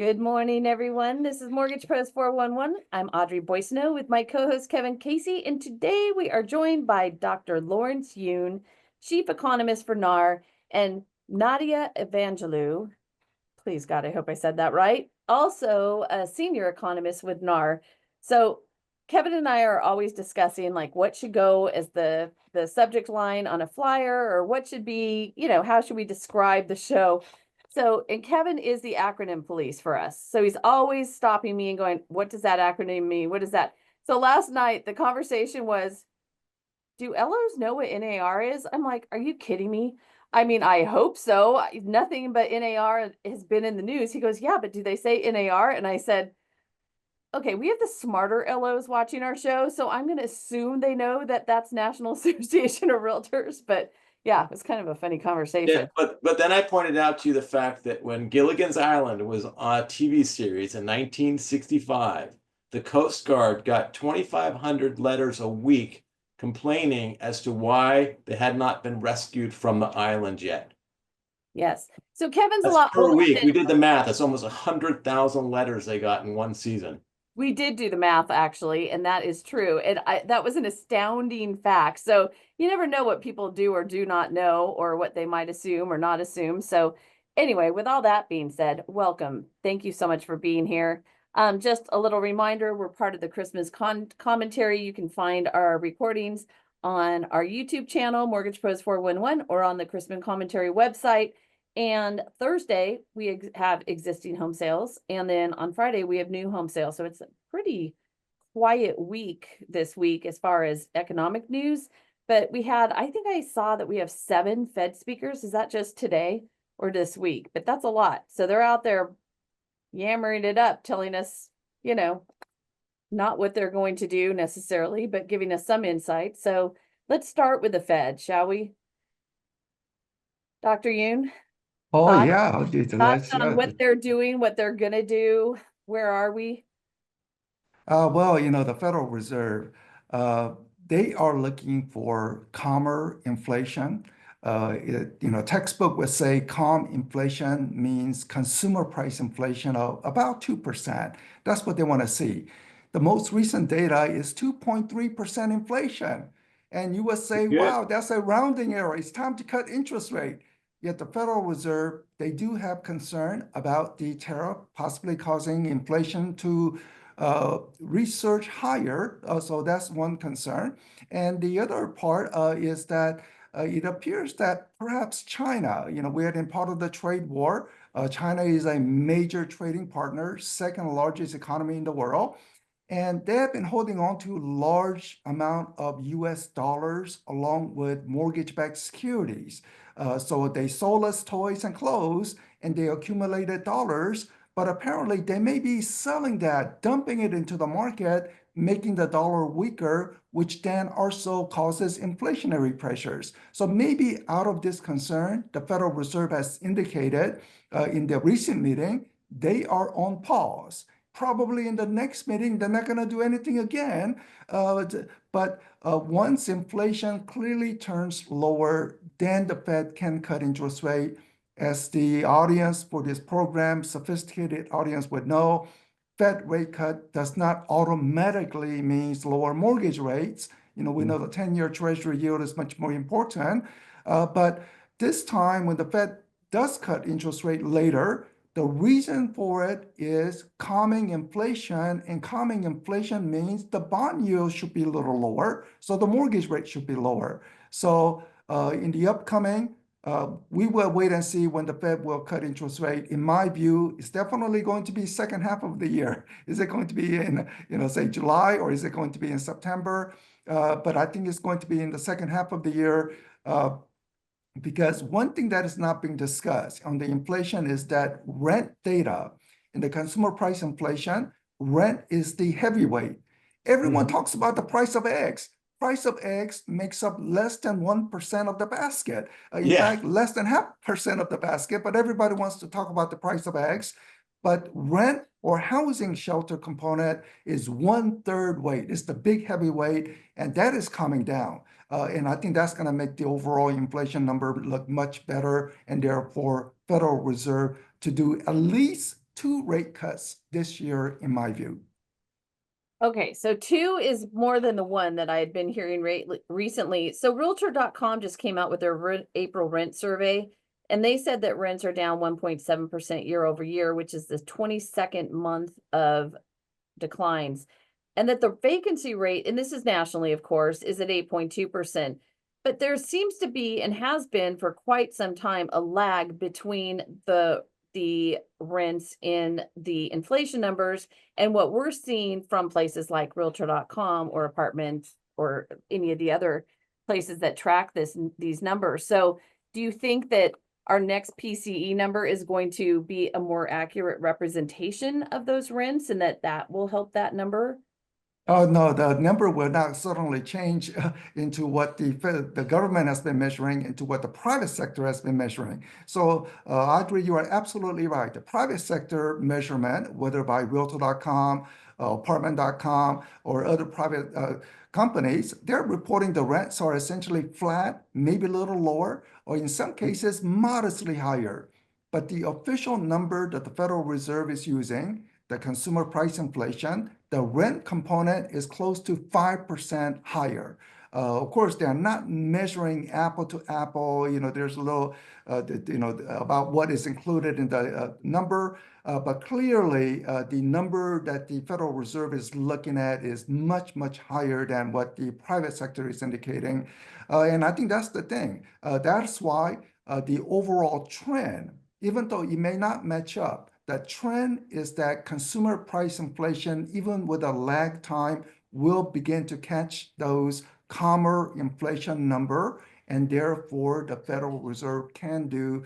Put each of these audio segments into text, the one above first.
Good morning, everyone. This is Mortgage Pros 411. I'm Audrey Boissonou with my co-host Kevin Casey, and today we are joined by Dr. Lawrence Yoon, Chief Economist for NAR, and Nadia Evangelou. Please, God, I hope I said that right. Also, a senior economist with NAR. So Kevin and I are always discussing like what should go as the subject line on a flyer, or what should be, how should we describe the show? So, and Kevin is the acronym police for us. So he's always stopping me and going, what does that acronym mean? What is that? So last night, the conversation was, do LOs know what NAR is? I'm like, are you kidding me? I mean, I hope so. Nothing but NAR has been in the news. He goes, yeah, but do they say NAR? And I said, okay, we have the smarter LOs watching our show, so I'm going to assume they know that that's National Association of Realtors. But yeah, it was kind of a funny conversation. Yeah, but then I pointed out to you the fact that when Gilligan's Island was on a TV series in 1965, the Coast Guard got 2,500 letters a week complaining as to why they had not been rescued from the island yet. Yes. So Kevin's a That's lot per older week. than We did the math. That's almost 100,000 letters they got in one season. we did do the math actually, and that is true. And that was an astounding fact. So you never know what people do or do not know, or what they might assume or not assume. So anyway, with all that being said, welcome. Thank you so much for being here. Just a little reminder, we're part of the Christmas commentary. You can find our recordings on our YouTube channel, Mortgage Pros 411, or on the Christmas commentary website. And Thursday, we have existing home sales. And then on Friday, we have new home sales. So it's a pretty quiet week this week as far as economic news. But I think I saw that we have 7 Fed speakers. Is that just today or this week? But that's a lot. So they're out there yammering it up, telling us, not what they're going to do necessarily, but giving us some insight. So let's start with the Fed, shall we? Dr. Yoon? Oh Thoughts, yeah, thoughts let's on what they're doing, what they're gonna do? Where are we? well, the Federal Reserve, uh, they are looking for calmer inflation. Textbook would say calm inflation means consumer price inflation of about 2%. That's what they want to see. The most recent data is 2.3% inflation. And you would say, Good. wow, that's a rounding error. It's time to cut interest rate. Yet the Federal Reserve, they do have concern about the tariff possibly causing inflation to research higher. So that's one concern. And the other part is that it appears that perhaps China, we're in part of the trade war. China is a major trading partner, second largest economy in the world. And they have been holding on to large amount of US dollars along with mortgage-backed securities. So they sold us toys and clothes and they accumulated dollars, but apparently they may be selling that, dumping it into the market, making the dollar weaker, which then also causes inflationary pressures. So maybe out of this concern, the Federal Reserve has indicated in their recent meeting, they are on pause. Probably in the next meeting, they're not going to do anything again. But once inflation clearly turns lower, then the Fed can cut interest rate. As the audience for this program, sophisticated audience would know, Fed rate cut does not automatically mean lower mortgage rates. We know the 10-year Treasury yield is much more important. But this time, when the Fed does cut interest rate later, the reason for it is calming inflation, and calming inflation means the bond yield should be a little lower, so the mortgage rate should be lower. So in the upcoming, we will wait and see when the Fed will cut interest rate. In my view, it's definitely going to be second half of the year. Is it going to be in, say July, or is it going to be in September? But I think it's going to be in the second half of the year. Because one thing that is not being discussed on the inflation is that rent data in the consumer price inflation, rent is the heavyweight. Everyone talks about the price of eggs. Price of eggs makes up less than 1% of the basket. In fact, less than 0.5% of the basket, but everybody wants to talk about the price of eggs. But rent or housing shelter component is 1/3 weight. It's the big heavyweight, and that is coming down. And I think that's going to make the overall inflation number look much better, and therefore Federal Reserve to do at least 2 rate cuts this year, in my view. Okay, so 2 is more than the 1 that I had been hearing recently. So Realtor.com just came out with their April rent survey, and they said that rents are down 1.7% year over year, which is the 22nd month of declines. And that the vacancy rate, and this is nationally, of course, is at 8.2%. But there seems to be, and has been for quite some time, a lag between the rents in the inflation numbers and what we're seeing from places like Realtor.com or Apartments or any of the other places that track these numbers. So do you think that our next PCE number is going to be a more accurate representation of those rents and that will help that number? Oh, no, the number will not suddenly change into what the government has been measuring, into what the private sector has been measuring. So, Audrey, you are absolutely right. The private sector measurement, whether by Realtor.com, Apartment.com, or other private companies, they're reporting the rents are essentially flat, maybe a little lower, or in some cases, modestly higher. But the official number that the Federal Reserve is using, the consumer price inflation, the rent component is close to 5% higher. Of course, they're not measuring apple to apple. There's a little, about what is included in the number. But clearly, the number that the Federal Reserve is looking at is much, much higher than what the private sector is indicating. And I think that's the thing. That's why the overall trend, even though it may not match up, the trend is that consumer price inflation, even with a lag time, will begin to catch those calmer inflation number, and therefore the Federal Reserve can do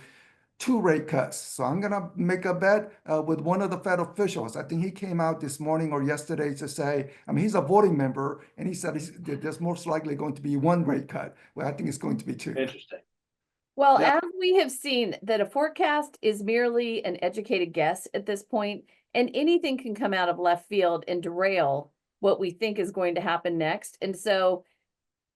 2 rate cuts. So I'm going to make a bet with one of the Fed officials. I think he came out this morning or yesterday to say, I mean, he's a voting member, and he said there's most likely going to be 1 rate cut. Well, I think it's going to be 2. Interesting. Well, Yeah. as we have seen, that a forecast is merely an educated guess at this point, and anything can come out of left field and derail what we think is going to happen next. And so,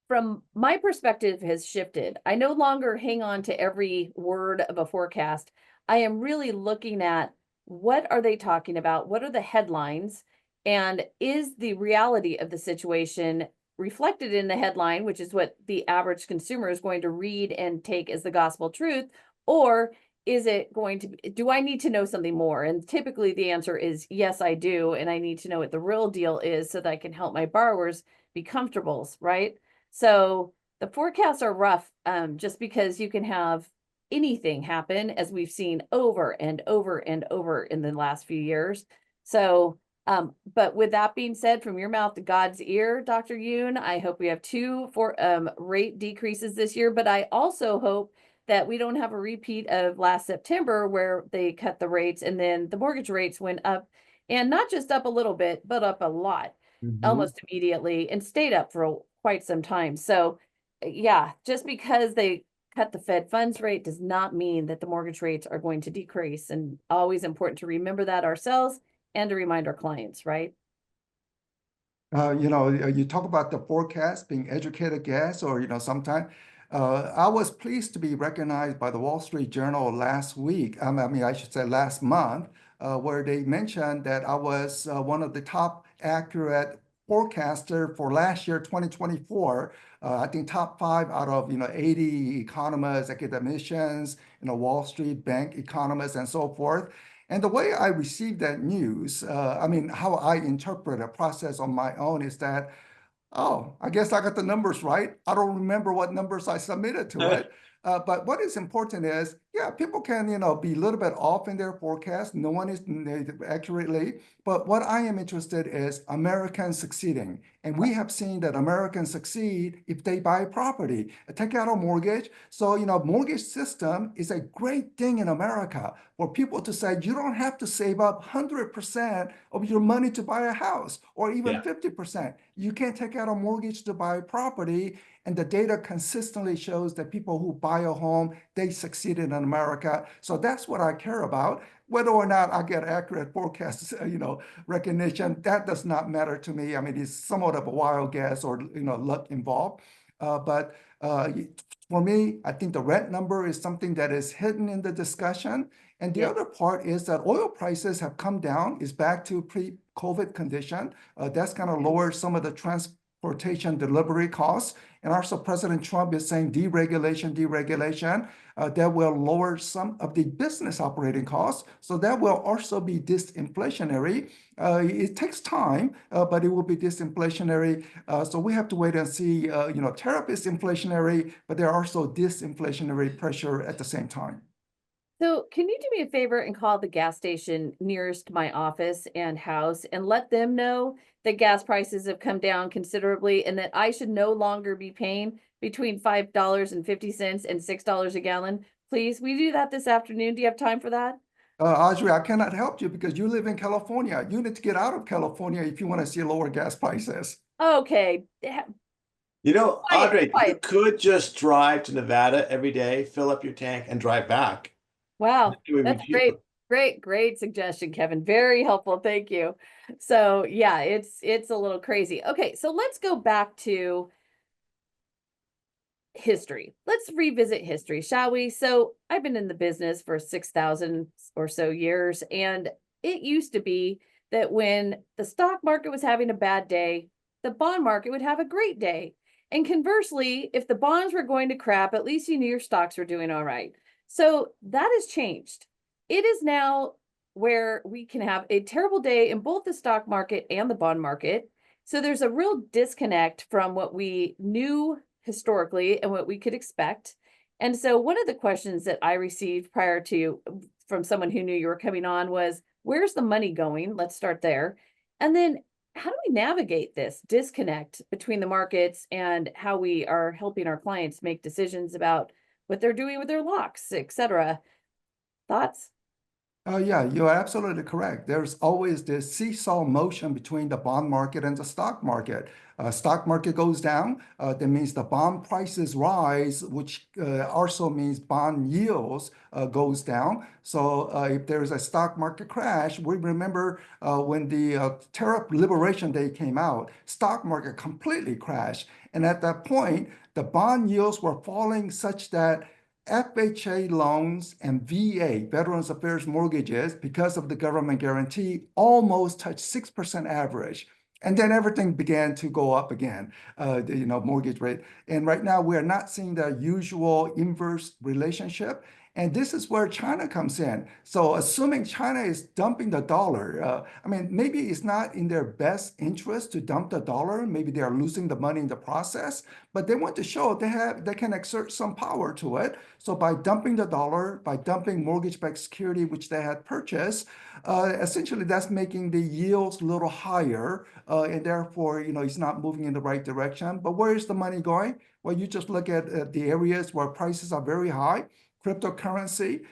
from my perspective, has shifted. I no longer hang on to every word of a forecast. I am really looking at what are they talking about? What are the headlines? And is the reality of the situation reflected in the headline, which is what the average consumer is going to read and take as the gospel truth? Or is it going to be, do I need to know something more? And typically the answer is yes, I do. And I need to know what the real deal is so that I can help my borrowers be comfortable, right? So the forecasts are rough, just because you can have anything happen, as we've seen over and over and over in the last few years. So, but with that being said, from your mouth to God's ear, Dr. Yoon, I hope we have 2 rate decreases this year, but I also hope that we don't have a repeat of last September where they cut the rates and then the mortgage rates went up, and not just up a little bit, but up a lot. Almost immediately, and stayed up for quite some time. So yeah, just because they cut the Fed funds rate does not mean that the mortgage rates are going to decrease. And always important to remember that ourselves and to remind our clients, right? You talk about the forecast being educated guess, or, sometime. I was pleased to be recognized by the Wall Street Journal last week. I mean, I should say last month, where they mentioned that I was one of the top accurate forecaster for last year, 2024. I think top 5 out of 80 economists, academicians, Wall Street bank economists, and so forth. And the way I received that news, I mean, how I interpret a process on my own is that, oh, I guess I got the numbers right. I don't remember what numbers I submitted to it. But what is important is, yeah, people can, be a little bit off in their forecast. No one is accurately. But what I am interested is Americans succeeding. And we have seen that Americans succeed if they buy property, take out a mortgage. So, mortgage system is a great thing in America for people to say, you don't have to save up 100% of your money to buy a house, or even 50%. You can take out a mortgage to buy property. And the data consistently shows that people who buy a home, they succeed in America. So that's what I care about. Whether or not I get accurate forecasts, recognition, that does not matter to me. I mean, it's somewhat of a wild guess or, luck involved. But for me, I think the rent number is something that is hidden in the discussion. And the Yeah. other part is that oil prices have come down, is back to pre-COVID condition. That's going to lower some of the transportation delivery costs. And also President Trump is saying deregulation, that will lower some of the business operating costs. So that will also be disinflationary. It takes time, but it will be disinflationary. So we have to wait and see. Tariff is inflationary, but there are also disinflationary pressure at the same time. So can you do me a favor and call the gas station nearest my office and house and let them know that gas prices have come down considerably and that I should no longer be paying between $5.50 and $6 a gallon? Please, will you do that this afternoon? Do you have time for that? Audrey, I cannot help you because you live in California. You need to get out of California if you want to see lower gas prices. Okay. You know, Quiet, Audrey, you quiet. could just drive to Nevada every day, fill up your tank, and drive back. Wow, It would be that's cheaper. great suggestion, Kevin. Very helpful. Thank you. So yeah, it's a little crazy. Okay, so let's go back to history. Let's revisit history, shall we? So I've been in the business for 6,000 or so years, and it used to be that when the stock market was having a bad day, the bond market would have a great day. And conversely, if the bonds were going to crap, at least you knew your stocks were doing all right. So that has changed. It is now where we can have a terrible day in both the stock market and the bond market. So there's a real disconnect from what we knew historically and what we could expect. And so one of the questions that I received prior to from someone who knew you were coming on was, where's the money going? Let's start there. And then how do we navigate this disconnect between the markets and how we are helping our clients make decisions about what they're doing with their locks, et cetera? Thoughts? Yeah, you're absolutely correct. There's always this seesaw motion between the bond market and the stock market. Stock market goes down, that means the bond prices rise, which also means bond yields goes down. So if there's a stock market crash, we remember when the tariff liberation day came out, stock market completely crashed. And at that point, the bond yields were falling such that FHA loans and VA, Veterans Affairs mortgages, because of the government guarantee, almost touched 6% average. And then everything began to go up again, mortgage rate. And right now, we are not seeing the usual inverse relationship. And this is where China comes in. So assuming China is dumping the dollar, maybe it's not in their best interest to dump the dollar. Maybe they are losing the money in the process, but they want to show they can exert some power to it. So by dumping the dollar, by dumping mortgage-backed security, which they had purchased, essentially that's making the yields a little higher, and therefore, it's not moving in the right direction. But where is the money going? Well, you just look at the areas where prices are very high. Cryptocurrency,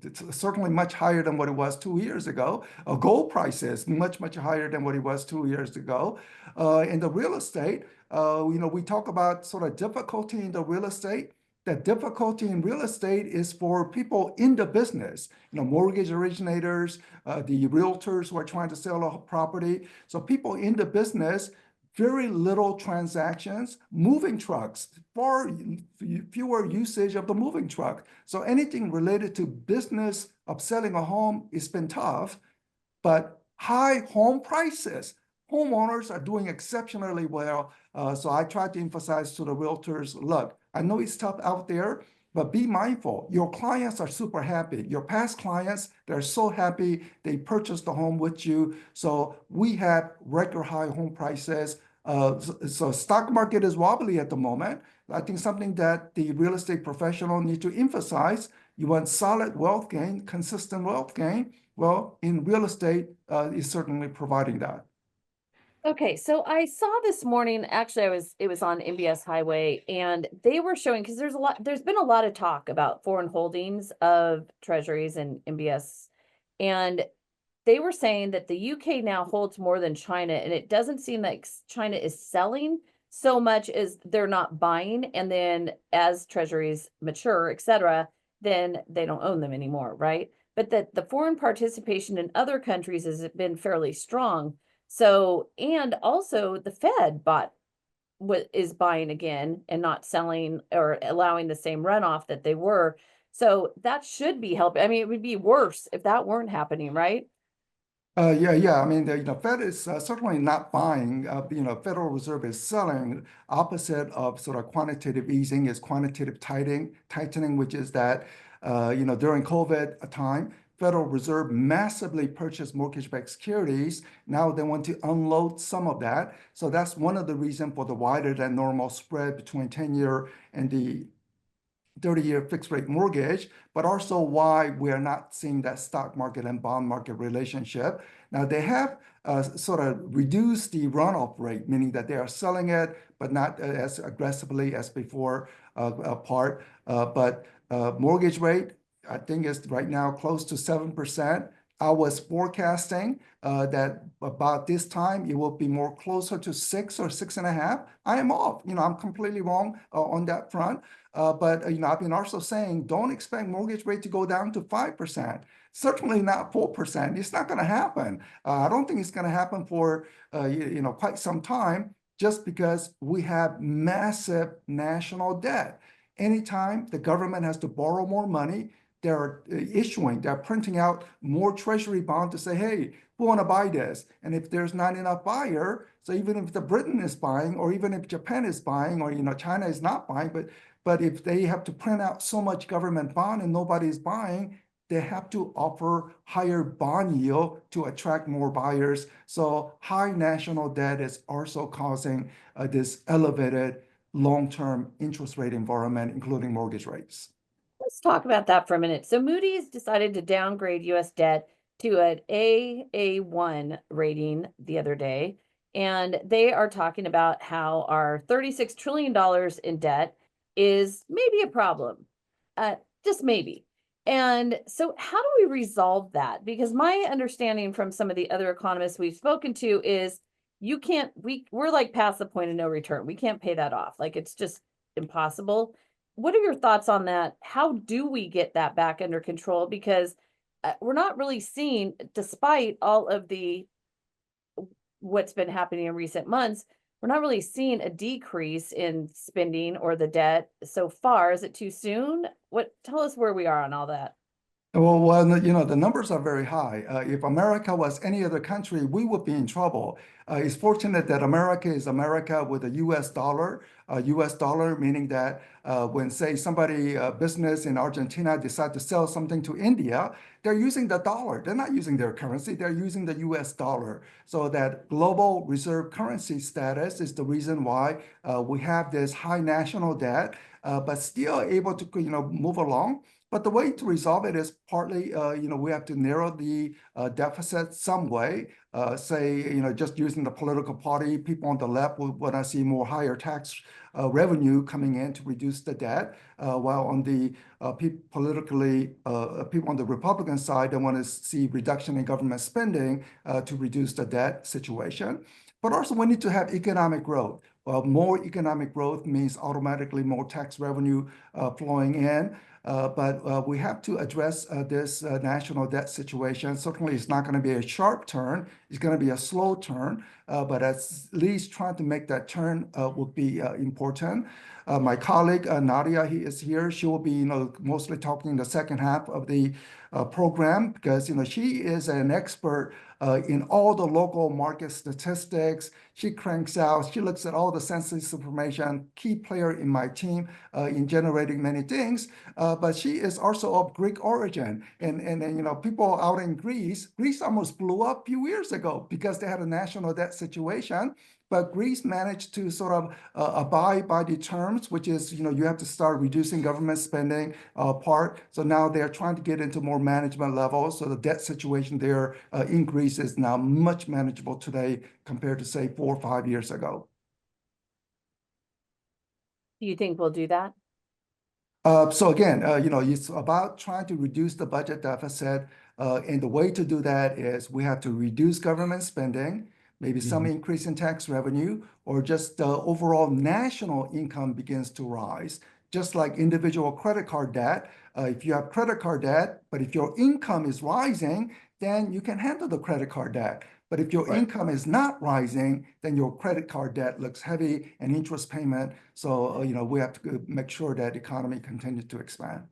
it's certainly much higher than what it was 2 years ago. Gold prices much higher than what it was 2 years ago. In the real estate, we talk about sort of difficulty in the real estate. The difficulty in real estate is for people in the business, mortgage originators, the realtors who are trying to sell a property. So people in the business, very little transactions, moving trucks, far fewer usage of the moving truck. So anything related to business of selling a home has been tough, but high home prices, homeowners are doing exceptionally well. So I try to emphasize to the realtors, look, I know it's tough out there, but be mindful. Your clients are super happy. Your past clients, they're so happy they purchased the home with you. So we have record high home prices. So stock market is wobbly at the moment. I think something that the real estate professional need to emphasize, you want solid wealth gain, consistent wealth gain. Well, in real estate, is certainly providing that. Okay, so I saw this morning, actually it was on MBS Highway, and they were showing, because there's been a lot of talk about foreign holdings of treasuries and MBS, and they were saying that the UK now holds more than China, and it doesn't seem like China is selling so much as they're not buying, and then as treasuries mature, et cetera, then they don't own them anymore, right? But that the foreign participation in other countries has been fairly strong. So, and also the Fed bought what is buying again and not selling or allowing the same runoff that they were. So that should be helping. I mean, it would be worse if that weren't happening, right? Yeah. I mean, the Fed is certainly not buying. Federal Reserve is selling. Opposite of sort of quantitative easing is quantitative tightening, which is that, during COVID time, Federal Reserve massively purchased mortgage-backed securities. Now they want to unload some of that. So that's one of the reasons for the wider than normal spread between 10-year and the 30-year fixed rate mortgage, but also why we are not seeing that stock market and bond market relationship. Now, they have sort of reduced the runoff rate, meaning that they are selling it, but not as aggressively as before but mortgage rate, I think, is right now close to 7%. I was forecasting that about this time it will be more closer to 6 or 6.5. I am off. I'm completely wrong on that front. But I've been also saying don't expect mortgage rate to go down to 5%. Certainly not 4%. It's not going to happen. I don't think it's going to happen for quite some time, just because we have massive national debt. Anytime the government has to borrow more money, they're printing out more treasury bond to say, hey, we want to buy this. And if there's not enough buyer, so even if the Britain is buying, or even if Japan is buying, or China is not buying, but if they have to print out so much government bond and nobody's buying, they have to offer higher bond yield to attract more buyers. So high national debt is also causing this elevated long-term interest rate environment, including mortgage rates. Let's talk about that for a minute. So Moody's decided to downgrade US debt to an AA1 rating the other day. And they are talking about how our $36 trillion in debt is maybe a problem. Just maybe. And so how do we resolve that? Because my understanding from some of the other economists we've spoken to is we're like past the point of no return. We can't pay that off. Like it's just impossible. What are your thoughts on that? How do we get that back under control? Because we're not really seeing, despite all of what's been happening in recent months, we're not really seeing a decrease in spending or the debt so far. Is it too soon? Tell us where we are on all that. Well, the numbers are very high. If America was any other country, we would be in trouble. It's fortunate that America is America with a US dollar. US dollar meaning that when, say, business in Argentina decide to sell something to India, they're using the dollar. They're not using their currency. They're using the US dollar. So that global reserve currency status is the reason why we have this high national debt, but still able to move along. But the way to resolve it is partly, we have to narrow the deficit some way. Say, just using the political party, people on the left would want to see more higher tax revenue coming in to reduce the debt, while on the people on the Republican side, they want to see reduction in government spending to reduce the debt situation. But also we need to have economic growth. Well, more economic growth means automatically more tax revenue flowing in. But we have to address this national debt situation. Certainly, it's not going to be a sharp turn. It's going to be a slow turn, but at least trying to make that turn would be important. My colleague Nadia, he is here. She will be, mostly talking in the second half of the program, because she is an expert in all the local market statistics. She looks at all the census information, key player in my team in generating many things. But she is also of Greek origin. And people out in Greece almost blew up a few years ago because they had a national debt situation. But Greece managed to sort of abide by the terms, which is, you have to start reducing government spending part. So now they're trying to get into more management levels. So the debt situation there in Greece is now much manageable today compared to, say, 4 or 5 years ago. Do you think we'll do that? So again, it's about trying to reduce the budget deficit. And the way to do that is we have to reduce government spending, maybe some increase in tax revenue, or just the overall national income begins to rise. Just like individual credit card debt, If you have credit card debt, but if your income is rising, then you can handle the credit card debt. But if your Right. income is not rising, then your credit card debt looks heavy and interest payment. So, we have to make sure that the economy continues to expand.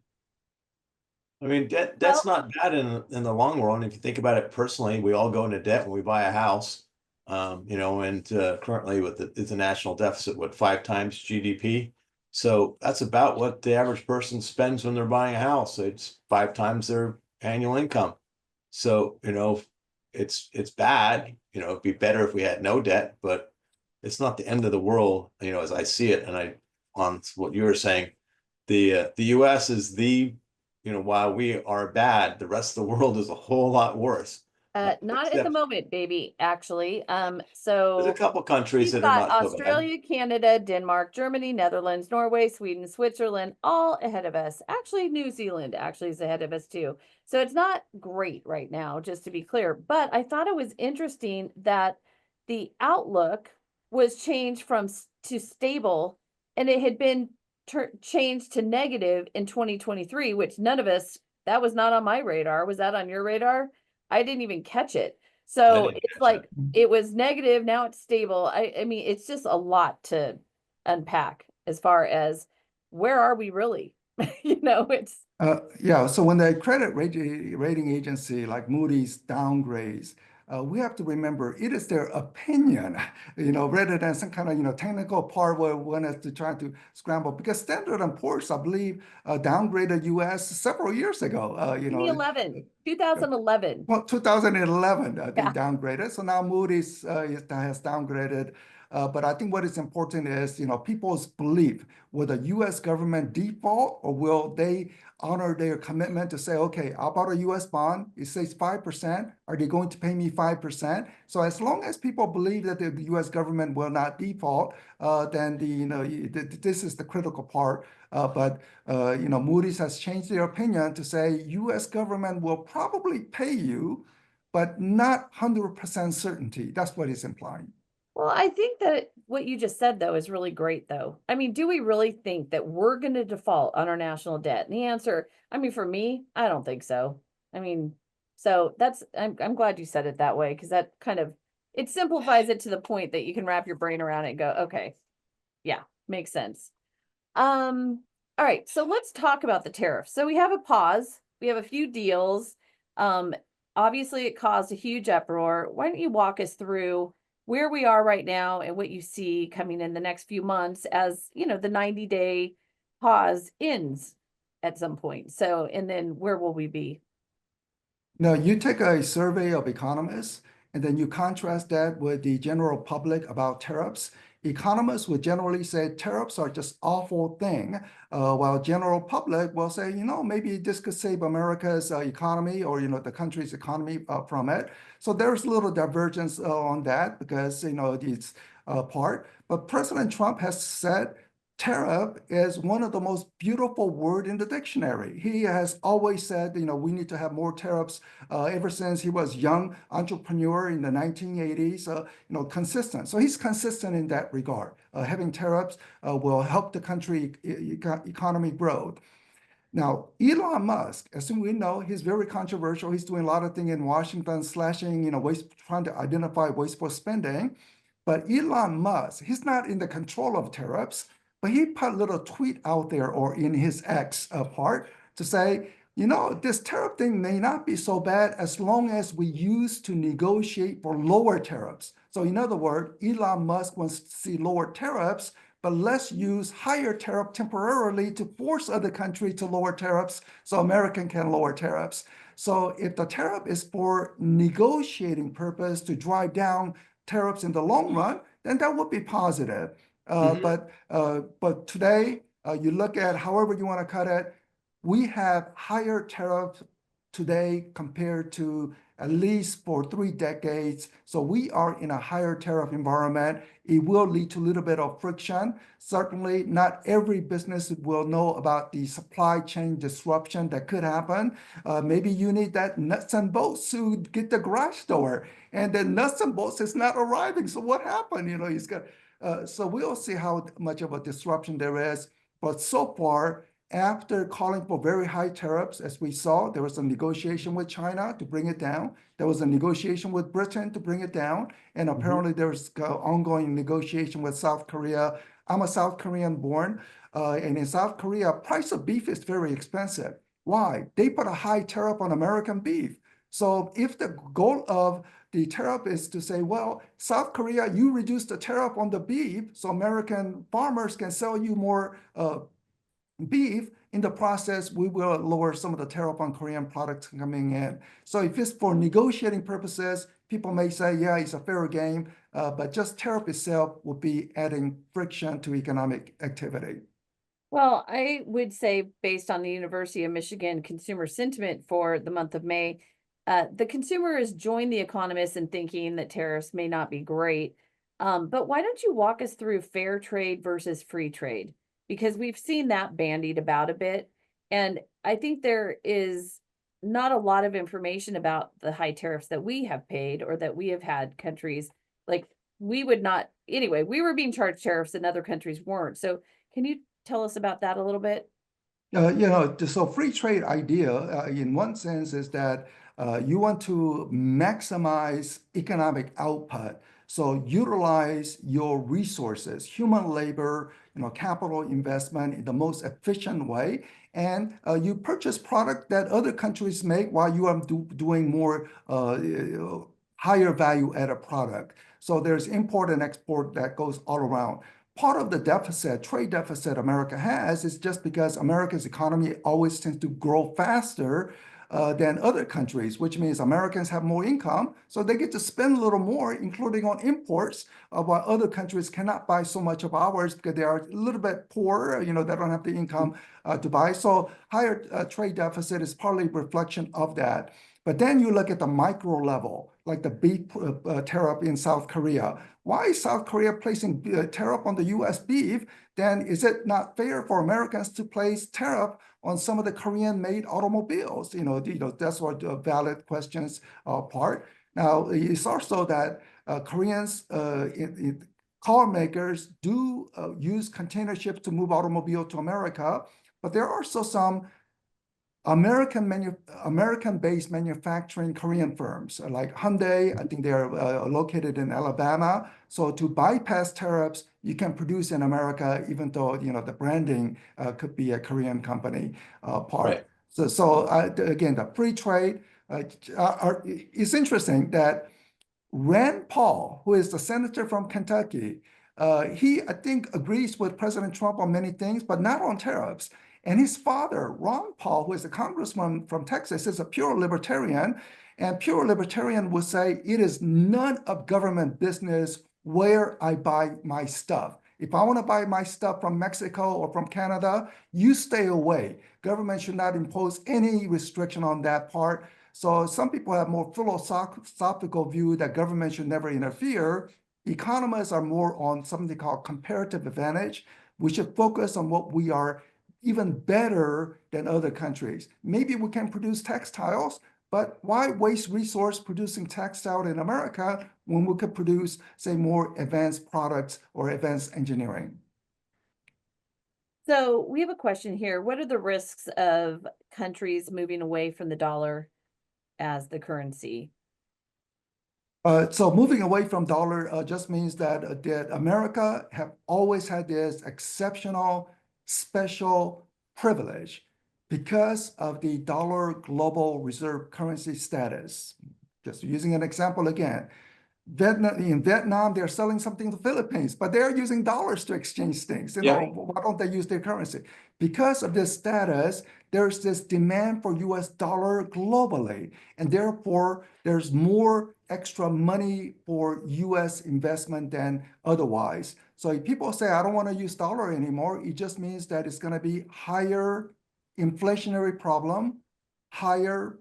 I mean, debt's Well, not bad in the long run. If you think about it personally, we all go into debt when we buy a house. And currently it's a national deficit, what, 5 times GDP? So that's about what the average person spends when they're buying a house. It's 5 times their annual income. So, it's bad. It'd be better if we had no debt, but it's not the end of the world, as I see it. And on what you were saying, the US is while we are bad, the rest of the world is a whole lot worse. not at the Except moment, baby, actually. there's a So couple countries we've that are got not so bad. Australia, Canada, Denmark, Germany, Netherlands, Norway, Sweden, Switzerland, all ahead of us. Actually, New Zealand actually is ahead of us too. So it's not great right now, just to be clear. But I thought it was interesting that the outlook was changed to stable, and it had been changed to negative in 2023, which none of us, that was not on my radar. Was that on your radar? I didn't even catch it. I So didn't it's catch like that. it was negative, now it's stable. I mean, it's just a lot to unpack as far as where are we really? It's Yeah, so when the credit rating agency like Moody's downgrades, we have to remember it is their opinion, rather than some kind of, technical part where one has to try to scramble. Because Standard & Poor's, I believe, downgraded US several years ago, 2011. well, 2011, they Yeah. downgraded. So now Moody's has downgraded. But I think what is important is, people's belief. Will the U.S. government default, or will they honor their commitment to say, okay, I bought a U.S. bond, it says 5%. Are they going to pay me 5%? So as long as people believe that the U.S. government will not default, then this is the critical part. But Moody's has changed their opinion to say U.S. government will probably pay you, but not 100% certainty. That's what it's implying. Well, I think that what you just said, though, is really great, though. I mean, do we really think that we're going to default on our national debt? And the answer, I mean, for me, I don't think so. I mean, so I'm glad you said it that way, because that kind of, it simplifies it to the point that you can wrap your brain around it and go, okay, yeah, makes sense. All right, so let's talk about the tariffs. So we have a pause, we have a few deals. Obviously it caused a huge uproar. Why don't you walk us through where we are right now and what you see coming in the next few months as, the 90-day pause ends at some point. So, and then where will we be? Now, you take a survey of economists, and then you contrast that with the general public about tariffs. Economists would generally say tariffs are just awful thing, while general public will say, maybe this could save America's economy, or, the country's economy from it. So there's a little divergence on that because, it's part. But President Trump has said tariff is one of the most beautiful words in the dictionary. He has always said, we need to have more tariffs ever since he was young entrepreneur in the 1980s, consistent. So he's consistent in that regard. Having tariffs will help the country economy grow. Now, Elon Musk, as we know, he's very controversial. He's doing a lot of things in Washington, slashing, trying to identify wasteful spending. But Elon Musk, he's not in the control of tariffs, but he put a little tweet out there or in his X part to say, this tariff thing may not be so bad as long as we use to negotiate for lower tariffs. So in other words, Elon Musk wants to see lower tariffs, but let's use higher tariff temporarily to force other countries to lower tariffs so American can lower tariffs. So if the tariff is for negotiating purpose to drive down tariffs in the long run, then that would be positive. But today, you look at however you want to cut it, we have higher tariffs today compared to at least for 3 decades. So we are in a higher tariff environment. It will lead to a little bit of friction. Certainly not every business will know about the supply chain disruption that could happen. Maybe you need that nuts and bolts to get the garage door, and then nuts and bolts is not arriving. So what happened? He's got, so we'll see how much of a disruption there is. But so far, after calling for very high tariffs, as we saw, there was a negotiation with China to bring it down. There was a negotiation with Britain to bring it down. And apparently there's ongoing negotiation with South Korea. I'm a South Korean born. And in South Korea, price of beef is very expensive. Why? They put a high tariff on American beef. So if the goal of the tariff is to say, well, South Korea, you reduce the tariff on the beef so American farmers can sell you more beef, in the process, we will lower some of the tariff on Korean products coming in. So if it's for negotiating purposes, people may say, yeah, it's a fair game, but just tariff itself will be adding friction to economic activity. Well, I would say based on the University of Michigan consumer sentiment for the month of May, the consumer has joined the economists in thinking that tariffs may not be great. But why don't you walk us through fair trade versus free trade? Because we've seen that bandied about a bit. And I think there is not a lot of information about the high tariffs that we have paid or that we have had countries like we would not, anyway, we were being charged tariffs and other countries weren't. So can you tell us about that a little bit? So free trade idea, in one sense, is that you want to maximize economic output. So utilize your resources, human labor, capital investment in the most efficient way. And you purchase product that other countries make while you are doing more higher value added product. So there's import and export that goes all around. Part of the deficit, trade deficit America has is just because America's economy always tends to grow faster than other countries, which means Americans have more income, so they get to spend a little more, including on imports, while other countries cannot buy so much of ours because they are a little bit poorer, they don't have the income to buy. So higher trade deficit is partly a reflection of that. But then you look at the micro level, like the beef tariff in South Korea. Why is South Korea placing tariff on the U.S. beef? Then is it not fair for Americans to place tariff on some of the Korean-made automobiles? That's what valid questions part. Now, it's also that Koreans, car makers do use container ships to move automobile to America, but there are also some American-based manufacturing Korean firms like Hyundai. I think they are located in Alabama. So to bypass tariffs, you can produce in America, even though the branding could be a Korean company part. Right. So again, the free trade. It's interesting that Rand Paul, who is the senator from Kentucky, he, I think, agrees with President Trump on many things, but not on tariffs. And his father, Ron Paul, who is a congressman from Texas, is a pure libertarian. And pure libertarian would say it is none of government business where I buy my stuff. If I want to buy my stuff from Mexico or from Canada, you stay away. Government should not impose any restriction on that part. So some people have more philosophical view that government should never interfere. Economists are more on something called comparative advantage. We should focus on what we are even better than other countries. Maybe we can produce textiles, but why waste resource producing textile in America when we could produce, say, more advanced products or advanced engineering? So we have a question here. What are the risks of countries moving away from the dollar as the currency? So moving away from dollar just means that America have always had this exceptional, special privilege because of the dollar global reserve currency status. Just using an example again, in Vietnam, they're selling something to the Philippines, but they're using dollars to exchange things. Why don't they use their currency? Because of this status, there's this demand for US dollar globally, and therefore there's more extra money for US investment than otherwise. So if people say, I don't want to use dollar anymore, it just means that it's going to be higher inflationary problem, higher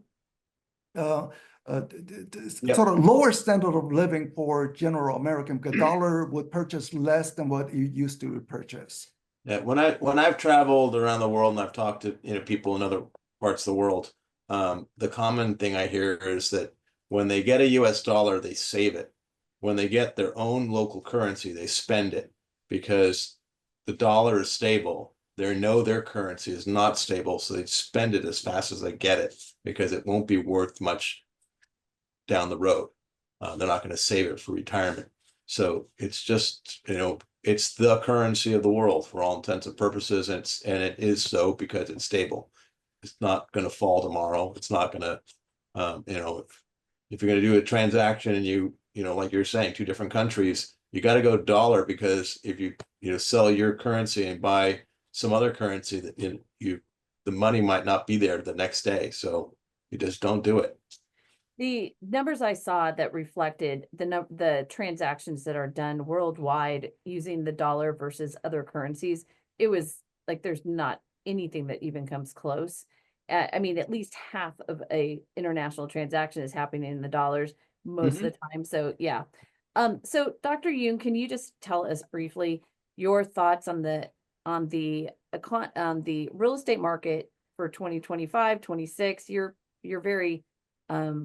sort of lower standard of living for general American, because dollar would purchase less than what you used to purchase. Yeah, when I've traveled around the world and I've talked to people in other parts of the world, the common thing I hear is that when they get a US dollar, they save it. When they get their own local currency, they spend it because the dollar is stable They know their currency is not stable, so they spend it as fast as they get it because it won't be worth much down the road. They're not going to save it for retirement. So it's just, it's the currency of the world for all intents and purposes. And it is so because it's stable. It's not going to fall tomorrow. It's not going to, if you're going to do a transaction and like you're saying, two different countries, you got to go dollar, because if you sell your currency and buy some other currency, that the money might not be there the next day. So you just don't do it. The numbers I saw that reflected the transactions that are done worldwide using the dollar versus other currencies, it was like there's not anything that even comes close. I mean, at least half of a international transaction is happening in the dollars most of the time. So yeah. So Dr. Yoon, can you just tell us briefly your thoughts on the real estate market for 2025, 26? You're very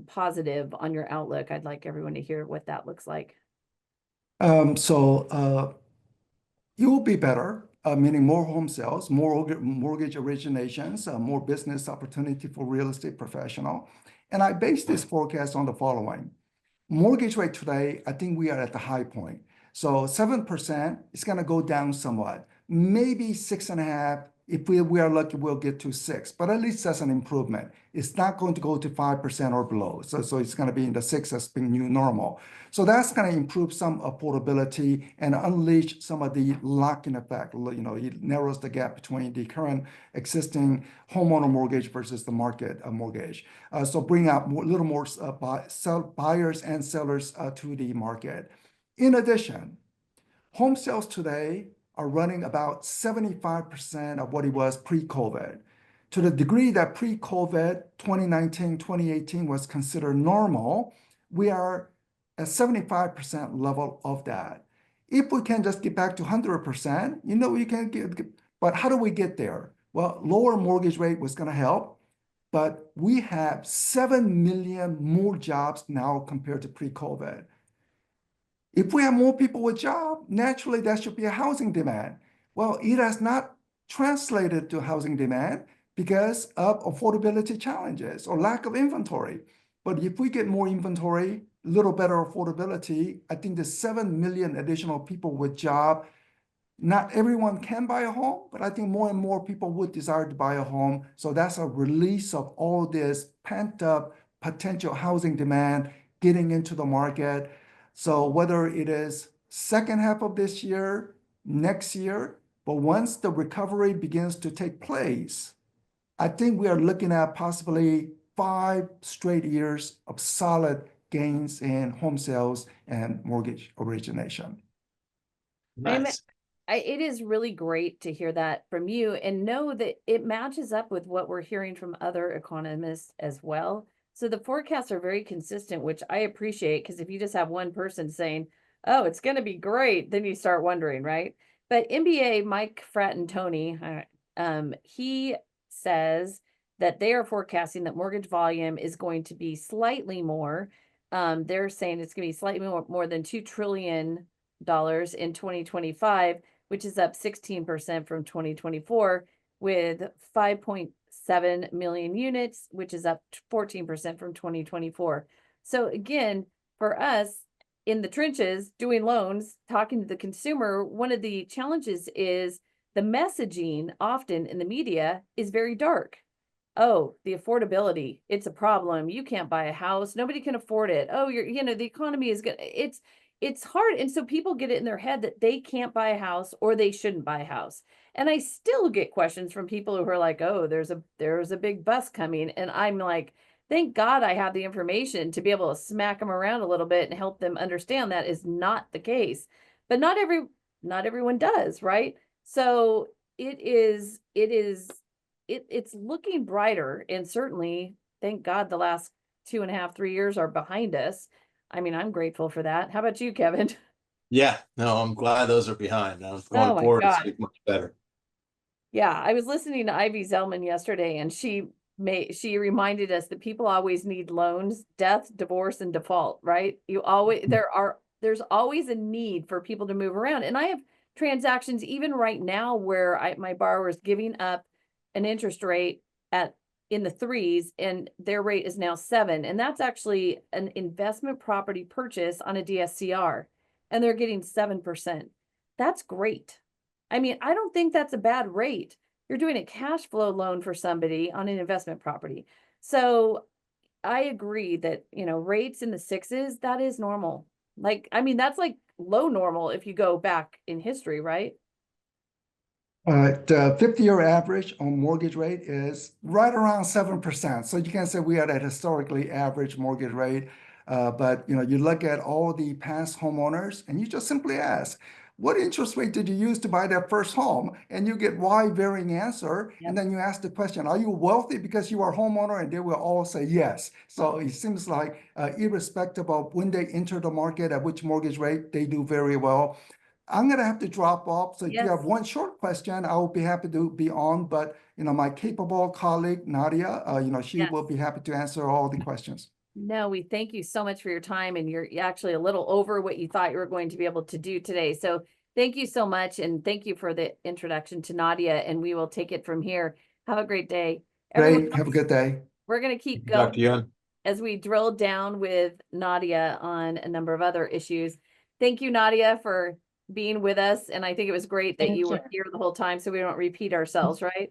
positive on your outlook. I'd like everyone to hear what that looks like. It will be better, meaning more home sales, more mortgage originations, more business opportunity for real estate professional. And I base this forecast on the following. Mortgage rate today, I think we are at the high point. So 7% is going to go down somewhat, maybe 6.5. If we are lucky, we'll get to 6, but at least that's an improvement. It's not going to go to 5% or below. So it's going to be in the 6 as being new normal. So that's going to improve some affordability and unleash some of the lock-in effect. It narrows the gap between the current existing homeowner mortgage versus the market mortgage. So bring out a little more buyers and sellers to the market. In addition, home sales today are running about 75% of what it was pre-COVID. To the degree that pre-COVID, 2019, 2018 was considered normal, we are at 75% level of that. If we can just get back to 100%, we can get, but how do we get there? Well, lower mortgage rate was going to help, but we have 7 million more jobs now compared to pre-COVID. If we have more people with jobs, naturally that should be a housing demand. Well, it has not translated to housing demand because of affordability challenges or lack of inventory. But if we get more inventory, a little better affordability, I think the 7 million additional people with job, not everyone can buy a home, but I think more and more people would desire to buy a home. So that's a release of all this pent up potential housing demand getting into the market. So whether it is second half of this year, next year, but once the recovery begins to take place, I think we are looking at possibly 5 straight years of solid gains in home sales and mortgage origination. Nice. It is really great to hear that from you and know that it matches up with what we're hearing from other economists as well. So the forecasts are very consistent, which I appreciate, because if you just have one person saying, oh, it's going to be great, then you start wondering, right? But MBA Mike Fratantoni, he says that they are forecasting that mortgage volume is going to be slightly more. They're saying it's going to be slightly more than $2 trillion in 2025, which is up 16% from 2024, with 5.7 million units, which is up 14% from 2024. So again, for us in the trenches doing loans, talking to the consumer, one of the challenges is the messaging often in the media is very dark. Oh, the affordability, it's a problem. You can't buy a house. Nobody can afford it. Oh, the economy is good. It's hard. And so people get it in their head that they can't buy a house or they shouldn't buy a house. And I still get questions from people who are like, oh, there's a big bus coming. And I'm like, thank God I have the information to be able to smack them around a little bit and help them understand that is not the case. But not everyone does, right? So it's looking brighter, and certainly thank God the last 2.5, 3 years are behind us. I mean, I'm grateful for that. How about you, Kevin? Yeah, no, I'm glad those are behind. Now going Oh my forward, God. it's much better. Yeah, I was listening to Ivy Zellman yesterday, and she reminded us that people always need loans, death, divorce, and default, right? There's always a need for people to move around. And I have transactions even right now where my borrower is giving up an interest rate in the 3s and their rate is now 7. And that's actually an investment property purchase on a DSCR and they're getting 7%. That's great. I mean, I don't think that's a bad rate. You're doing a cash flow loan for somebody on an investment property. So I agree that, rates in the 6s, that is normal. Like, I mean, that's like low normal if you go back in history, right? The 50-year average on mortgage rate is right around 7%. So you can say we are at historically average mortgage rate. But you look at all the past homeowners and you just simply ask, what interest rate did you use to buy that first home? And you get wide varying answer. Yep. And then you ask the question, are you wealthy because you are a homeowner? And they will all say yes. So it seems like irrespective of when they enter the market, at which mortgage rate, they do very well. I'm going to have to drop off. So if you have one short question, I will be happy to be on. But, my capable colleague, Nadia, she will be happy to answer all the questions. No, we thank you so much for your time, and you're actually a little over what you thought you were going to be able to do today. So thank you so much, and thank you for the introduction to Nadia, and we will take it from here. Have a great day. Great. Have a good day. We're going to keep Dr. going Young. as we drill down with Nadia on a number of other issues. Thank you, Nadia, for being with us, and I think it was great that you were here the whole time so we don't repeat ourselves, right?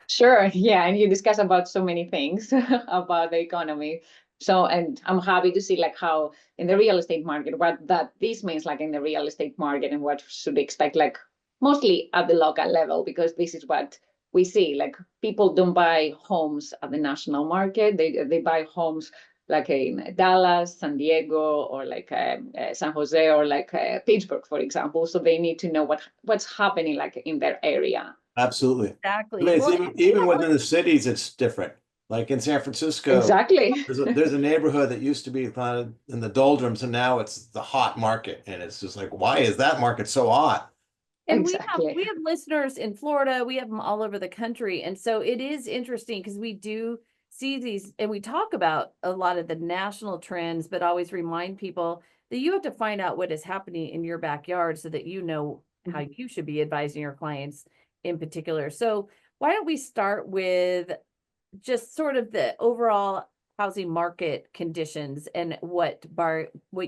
Sure, yeah, and you discuss about so many things about the economy. So, and I'm happy to see like how in the real estate market, what this means like in the real estate market and what should expect like mostly at the local level, because this is what we see, like people don't buy homes at the national market. They buy homes like in Dallas, San Diego, or like San Jose, or like Pittsburgh, for example. So they need to know what's happening like in their area. Absolutely. Exactly. I mean, Well, even within the cities, it's different. Like in San Francisco, exactly. there's a neighborhood that used to be kind of in the doldrums, and now it's the hot market. And it's just like, why is that market so hot? And exactly. we have listeners in Florida, we have them all over the country. And so it is interesting because we do see these and we talk about a lot of the national trends, but always remind people that you have to find out what is happening in your backyard so that you know how you should be advising your clients in particular. So why don't we start with just sort of the overall housing market conditions and what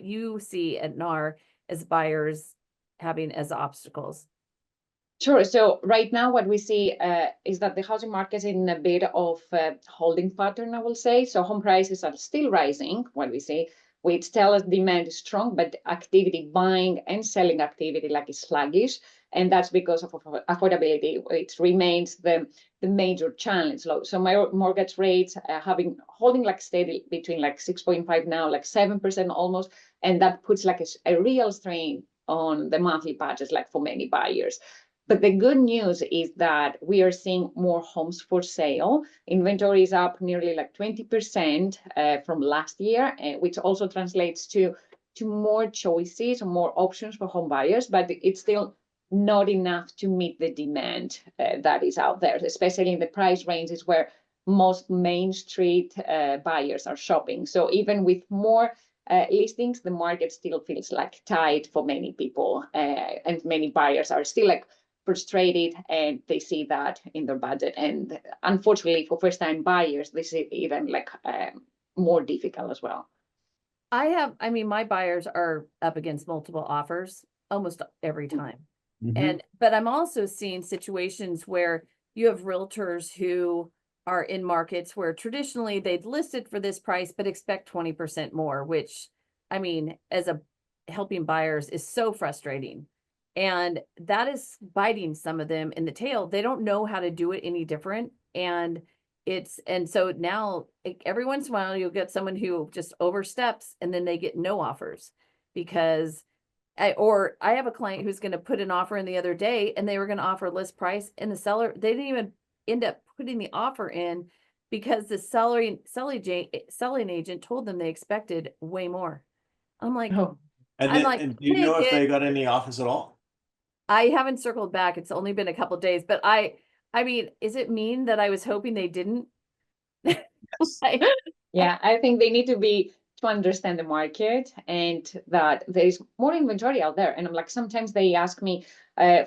you see at NAR as buyers having as obstacles? Sure. So right now, what we see is that the housing market is in a bit of a holding pattern, I will say. So home prices are still rising, what we see, which tells us demand is strong, but activity, buying and selling activity like is sluggish. And that's because of affordability, which remains the major challenge. So my mortgage rates holding like steady between like 6.5 now, like 7% almost. And that puts like a real strain on the monthly budgets, like for many buyers. But the good news is that we are seeing more homes for sale. Inventory is up nearly like 20% from last year, which also translates to more choices, more options for home buyers, but it's still not enough to meet the demand that is out there, especially in the price ranges where most Main Street buyers are shopping. So even with more listings, the market still feels like tight for many people, and many buyers are still like frustrated, and they see that in their budget. And unfortunately, for first-time buyers, this is even like more difficult as well. I mean, my buyers are up against multiple offers almost every time. But I'm also seeing situations where you have realtors who are in markets where traditionally they'd listed for this price, but expect 20% more, which I mean, as a helping buyers is so frustrating. And that is biting some of them in the tail. They don't know how to do it any different. And so now every once in a while you'll get someone who just oversteps and then they get no offers because I have a client who's going to put an offer in the other day and they were going to offer list price, and the seller, they didn't even end up putting the offer in because the selling agent told them they expected way more. I'm like, And do you know if they got any offers at all? I haven't circled back. It's only been a couple of days, but I mean, is it mean that I was hoping they didn't? Yeah, I think they need to be to understand the market and that there is more inventory out there. And I'm like, sometimes they ask me,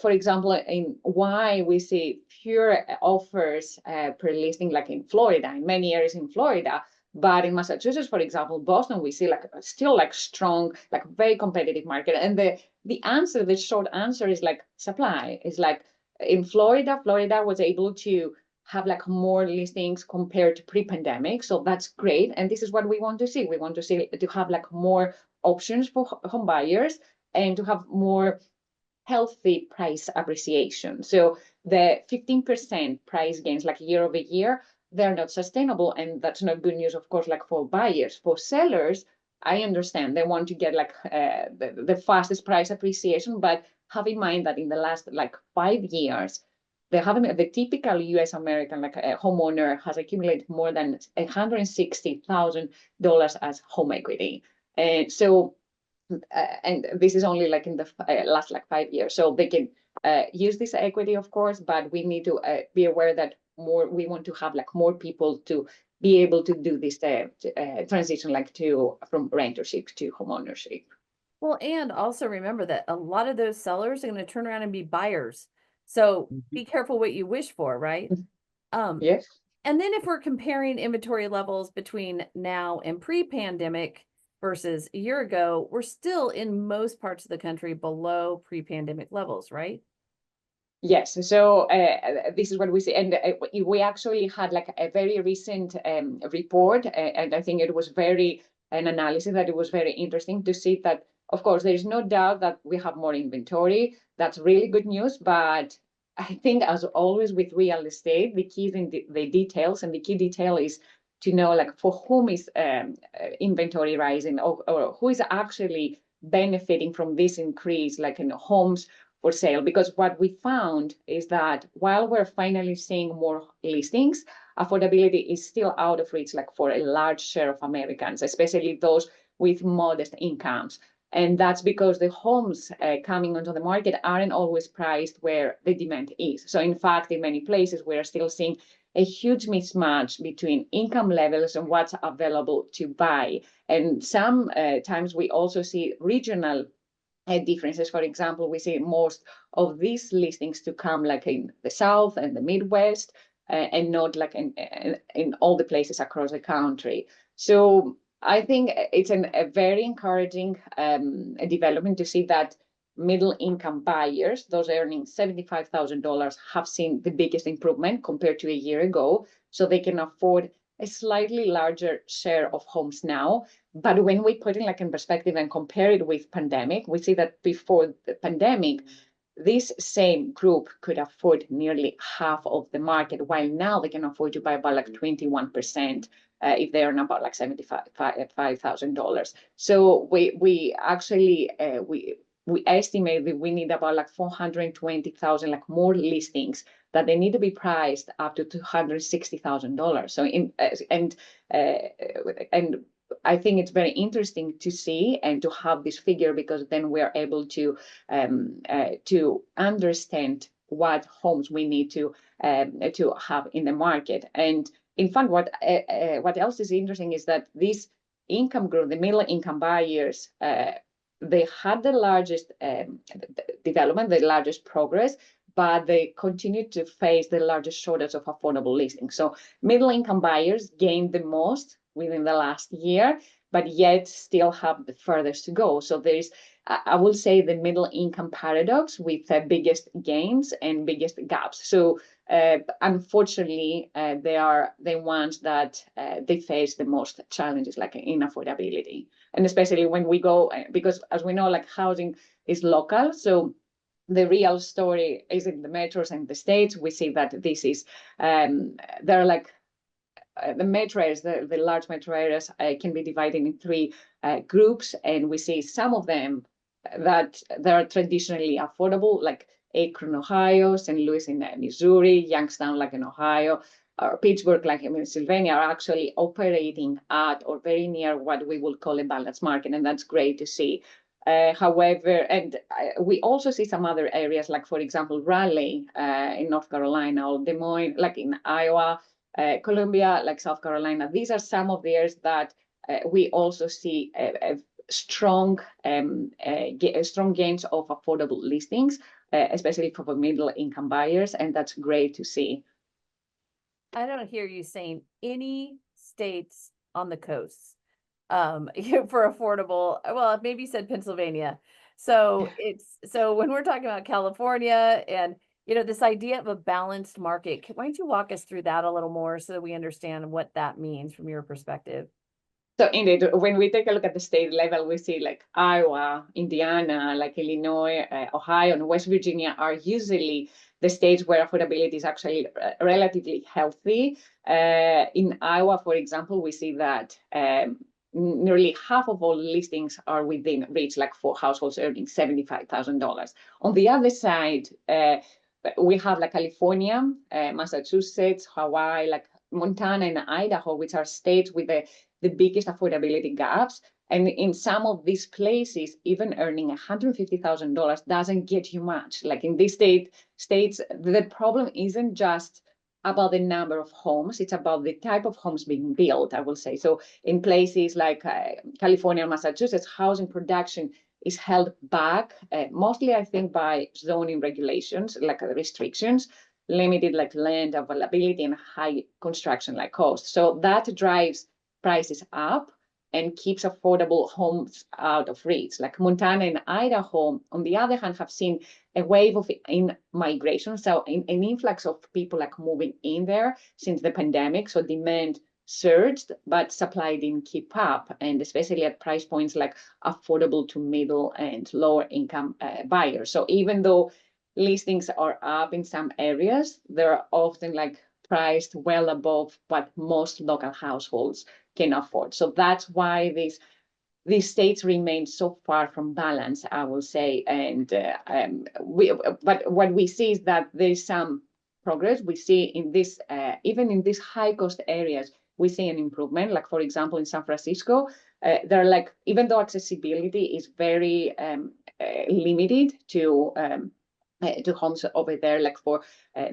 for example, in why we see fewer offers per listing, like in Florida, in many areas in Florida. But in Massachusetts, for example, Boston, we see like still like strong, like very competitive market. And the answer, the short answer is like supply. Is like in Florida was able to have like more listings compared to pre-pandemic. So that's great. And this is what we want to see. We want to see to have like more options for home buyers and to have more healthy price appreciation. So the 15% price gains like year over year, they're not sustainable. And that's not good news, of course, like for buyers. For sellers, I understand they want to get like the fastest price appreciation, but have in mind that in the last like 5 years, the typical U.S. American like a homeowner has accumulated more than $160,000 as home equity, and so and this is only like in the last like 5 years. So they can use this equity, of course, but we need to be aware that we want to have like more people to be able to do this transition like from rentership to homeownership. Well, and also remember that a lot of those sellers are going to turn around and be buyers. So be careful what you wish for, right? Yes. And then if we're comparing inventory levels between now and pre-pandemic versus a year ago, we're still in most parts of the country below pre-pandemic levels, right? Yes, so this is what we see, and we actually had like a very recent report, and I think it was an analysis that it was very interesting to see that, of course, there is no doubt that we have more inventory. That's really good news, but I think as always with real estate, the key is in the details, and the key detail is to know like for whom is inventory rising or who is actually benefiting from this increase, like in homes for sale. Because what we found is that while we're finally seeing more listings, affordability is still out of reach, like for a large share of Americans, especially those with modest incomes. And that's because the homes coming onto the market aren't always priced where the demand is. So in fact, in many places, we're still seeing a huge mismatch between income levels and what's available to buy. And sometimes we also see regional differences. For example, we see most of these listings to come like in the South and the Midwest, and not like in all the places across the country. So I think it's a very encouraging development to see that middle income buyers, those earning $75,000, have seen the biggest improvement compared to a year ago. So they can afford a slightly larger share of homes now. But when we put it like in perspective and compare it with pandemic, we see that before the pandemic, this same group could afford nearly half of the market, while now they can afford to buy about like 21% if they earn about like $75,000. So we actually we estimate that we need about like 420,000 like more listings that they need to be priced up to $260,000. So and I think it's very interesting to see and to have this figure, because then we are able to understand what homes we need to have in the market. And in fact, what else is interesting is that this income group, the middle income buyers, they had the largest development, the largest progress, but they continue to face the largest shortage of affordable listings. So middle income buyers gained the most within the last year, but yet still have the furthest to go. So there's, I will say, the middle income paradox with the biggest gains and biggest gaps. So unfortunately, they are the ones that they face the most challenges, like in affordability. And especially when we go, because as we know, like housing is local. So the real story is in the metros and the states. We see that this is, they're like, the metro areas, the large metro areas can be divided in three groups, and we see some of them that they are traditionally affordable, like Akron, Ohio, St. Louis in Missouri, Youngstown, like in Ohio, or Pittsburgh, like in Pennsylvania, are actually operating at or very near what we would call a balanced market, and that's great to see. However, and we also see some other areas, like, for example, Raleigh in North Carolina, or Des Moines, like in Iowa, Columbia, like South Carolina. These are some of the areas that we also see a strong strong gains of affordable listings, especially for middle income buyers, and that's great to see. I don't hear you saying any states on the coast for affordable. Well, maybe you said Pennsylvania. So so when we're talking about California and this idea of a balanced market, why don't you walk us through that a little more so that we understand what that means from your perspective? So indeed, when we take a look at the state level, we see like Iowa, Indiana, like Illinois, Ohio, and West Virginia are usually the states where affordability is actually relatively healthy. In Iowa, for example, we see that nearly half of all listings are within reach, like for households earning $75,000. On the other side, we have like California, Massachusetts, Hawaii, like Montana and Idaho, which are states with the biggest affordability gaps. And in some of these places, even earning $150,000 doesn't get you much. Like in these states, the problem isn't just about the number of homes, it's about the type of homes being built, I will say. So in places like California and Massachusetts, housing production is held back, mostly I think by zoning regulations, like restrictions, limited like land availability and high construction like costs. So that drives prices up and keeps affordable homes out of reach. Like Montana and Idaho, on the other hand, have seen a wave of in-migration, so an influx of people like moving in there since the pandemic. So demand surged, but supply didn't keep up, and especially at price points like affordable to middle and lower income buyers. So even though listings are up in some areas, they're often like priced well above what most local households can afford. So that's why these states remain so far from balance, I will say. And but what we see is that there's some progress. We see in this, even in these high cost areas, we see an improvement. Like for example, in San Francisco, they're like, even though accessibility is very limited to homes over there, like for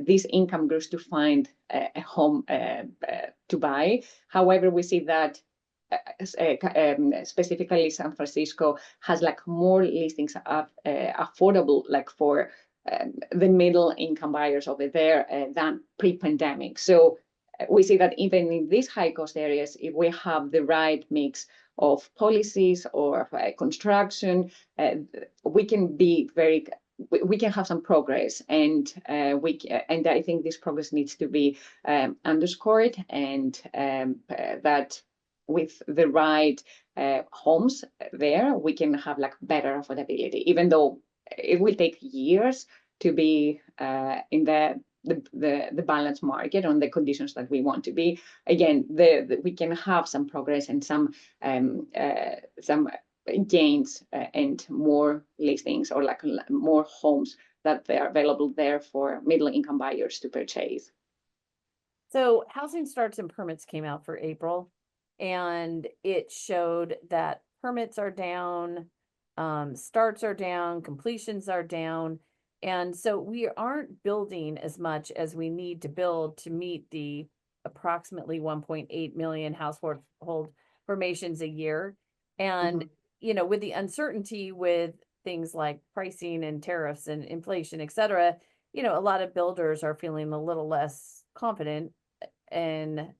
these income groups to find a home to buy. However, we see that specifically San Francisco has like more listings of affordable, like for the middle income buyers over there than pre-pandemic. So we see that even in these high cost areas, if we have the right mix of policies or construction, we can be we can have some progress, and and I think this progress needs to be underscored, and that with the right homes there, we can have like better affordability, even though it will take years to be in the balanced market on the conditions that we want to be. Again, we can have some progress and some gains and more listings or like more homes that they are available there for middle income buyers to purchase. So housing starts and permits came out for April, and it showed that permits are down, starts are down, completions are down. And so we aren't building as much as we need to build to meet the approximately 1.8 million household formations a year. And, with the uncertainty with things like pricing and tariffs and inflation, et cetera, a lot of builders are feeling a little less confident and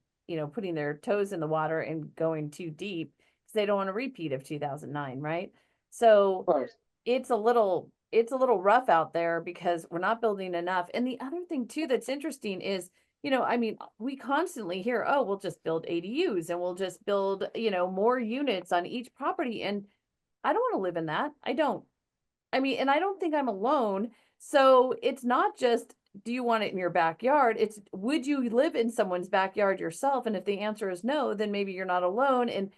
putting their toes in the water and going too deep because they don't want a repeat of 2009, right? So it's a little rough out there because we're not building enough. And the other thing too that's interesting is, we constantly hear, oh, we'll just build ADUs and we'll just build, more units on each property. And I don't want to live in that. I don't. And I don't think I'm alone. So it's not just, do you want it in your backyard? It's, would you live in someone's backyard yourself? And if the answer is no, then maybe you're not alone. And,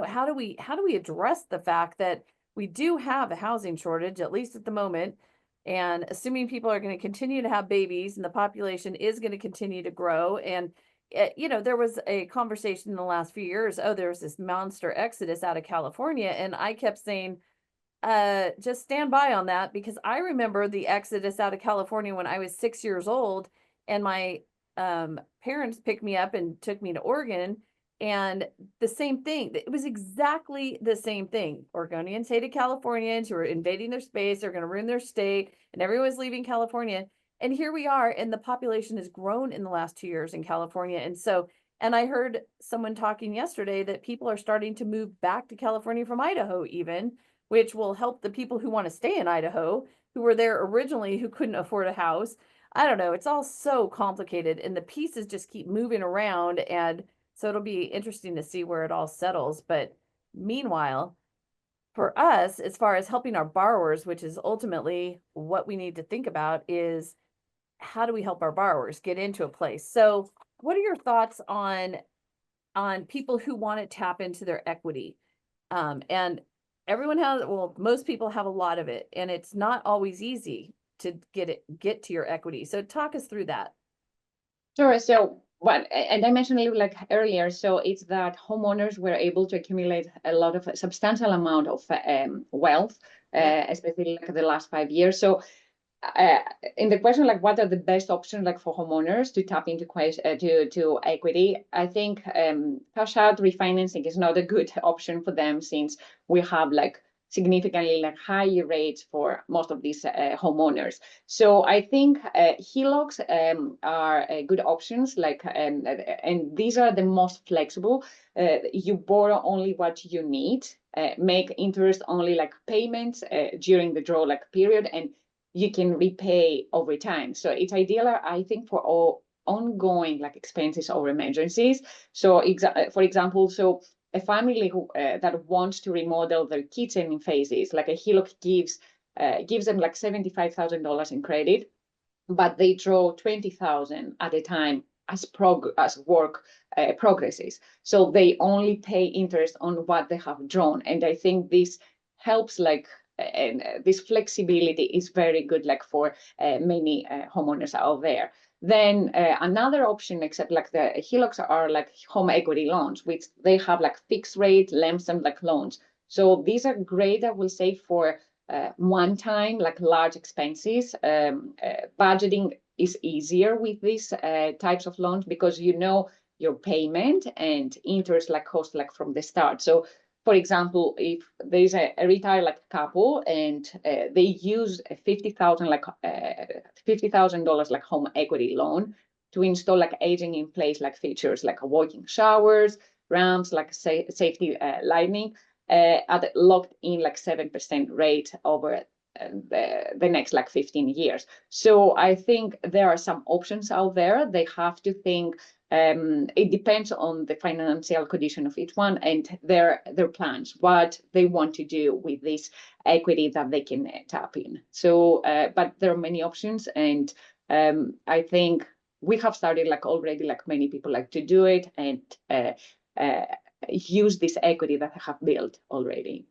how do we address the fact that we do have a housing shortage, at least at the moment, and assuming people are going to continue to have babies and the population is going to continue to grow. And, there was a conversation in the last few years, oh, there was this monster exodus out of California. And I kept saying, just stand by on that, because I remember the exodus out of California when I was 6 years old, and my parents picked me up and took me to Oregon, And the same thing, it was exactly the same thing. Oregonians hated Californians who were invading their space, they're going to ruin their state, and everyone's leaving California. And here we are, and the population has grown in the last 2 years in California. And so, and I heard someone talking yesterday that people are starting to move back to California from Idaho, even, which will help the people who want to stay in Idaho, who were there originally, who couldn't afford a house. I don't know. It's all so complicated, and the pieces just keep moving around. And so it'll be interesting to see where it all settles. But meanwhile, for us, as far as helping our borrowers, which is ultimately what we need to think about, is how do we help our borrowers get into a place? So what are your thoughts on people who want to tap into their equity? And everyone has, well, most people have a lot of it, and it's not always easy to get to your equity. So talk us through that. Sure. So what, and I mentioned a little like earlier, so it's that homeowners were able to accumulate a substantial amount of wealth, especially like the last 5 years. So in the question, like what are the best options like for homeowners to tap into to equity, I think cash out refinancing is not a good option for them, since we have like significantly like higher rates for most of these homeowners. So I think HELOCs are good options, like and these are the most flexible. You borrow only what you need, make interest only like payments during the draw like period, and you can repay over time. So it's ideal, I think, for all ongoing like expenses or emergencies. So for example, so a family who that wants to remodel their kitchen in phases, like a HELOC gives them like $75,000 in credit, but they draw 20,000 at a time as work progresses. So they only pay interest on what they have drawn, and I think this helps like. And this flexibility is very good, like for many homeowners out there. Then another option, except like the HELOCs, are like home equity loans, which they have like fixed rate, lump sum like loans. So these are great, I will say, for one time like large expenses. Budgeting is easier with these types of loans, because you know your payment and interest like cost like from the start. So for example, if there is a retired like couple and they use a $50,000 like home equity loan to install like aging in place like features like walking showers, ramps, like safety lighting, at locked in like 7% rate over the next like 15 years. So I think there are some options out there. They have to think. It depends on the financial condition of each one and their plans, what they want to do with this equity that they can tap in. So, but there are many options, and I think we have started like already, like many people like to do it and use this equity that they have built already.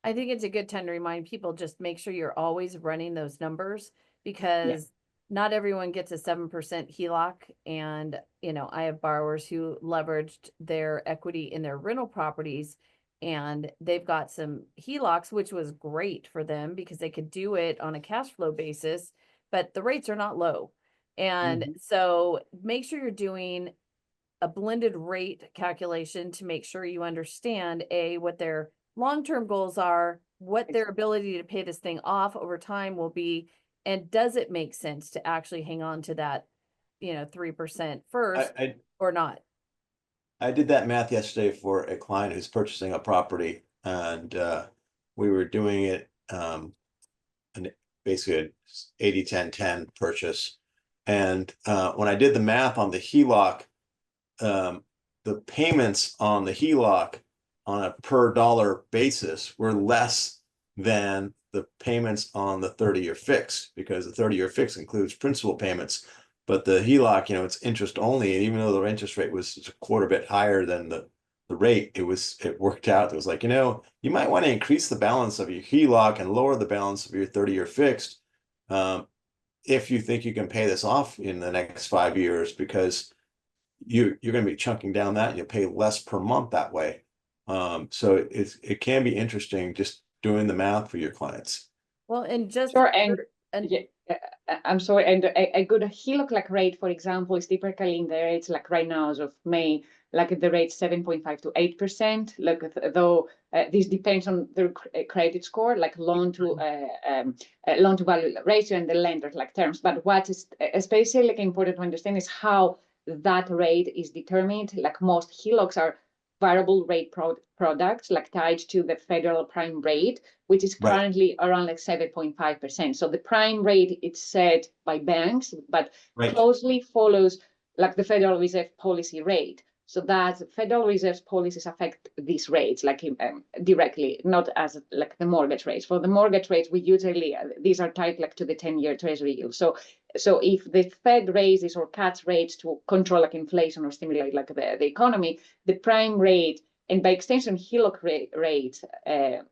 I think it's a good time to remind people, just make sure you're always running those numbers, because not everyone gets a 7% HELOC. And, you know, I have borrowers who leveraged their equity in their rental properties, and they've got some HELOCs, which was great for them because they could do it on a cash flow basis, but the rates are not low. And so make sure you're doing a blended rate calculation to make sure you understand what their long-term goals are, what their ability to pay this thing off over time will be, and does it make sense to actually hang on to that, 3% first or not? I did that math yesterday for a client who's purchasing a property, and we were doing it basically an 80-10-10 purchase. And when I did the math on the HELOC, the payments on the HELOC on a per dollar basis were less than the payments on the 30-year fix, because the 30-year fix includes principal payments, but the HELOC, it's interest only. And even though the interest rate was a quarter bit higher than the rate, it worked out. It was like, you might want to increase the balance of your HELOC and lower the balance of your 30-year fixed if you think you can pay this off in the next 5 years, because you're going to be chunking down that and you'll pay less per month that way. So it can be interesting just doing the math for your clients. Well, and just sure, I'm sorry, and a good HELOC like rate, for example, is typically in the rates like right now as of May like the rate 7.5 to 8%. Like though this depends on their credit score, like loan to value ratio and the lender like terms. But what is especially like important to understand is how that rate is determined. Like most HELOCs are variable rate products, like tied to the federal prime rate, which is currently around like 7.5%. So the prime rate it's set by banks, but closely follows like the Federal Reserve policy rate. So that Federal Reserve's policies affect these rates like directly, not as like the mortgage rates. For the mortgage rates, we usually these are tied like to the 10-year Treasury yield. So if the Fed raises or cuts rates to control like inflation or stimulate like the economy, the prime rate and by extension HELOC rates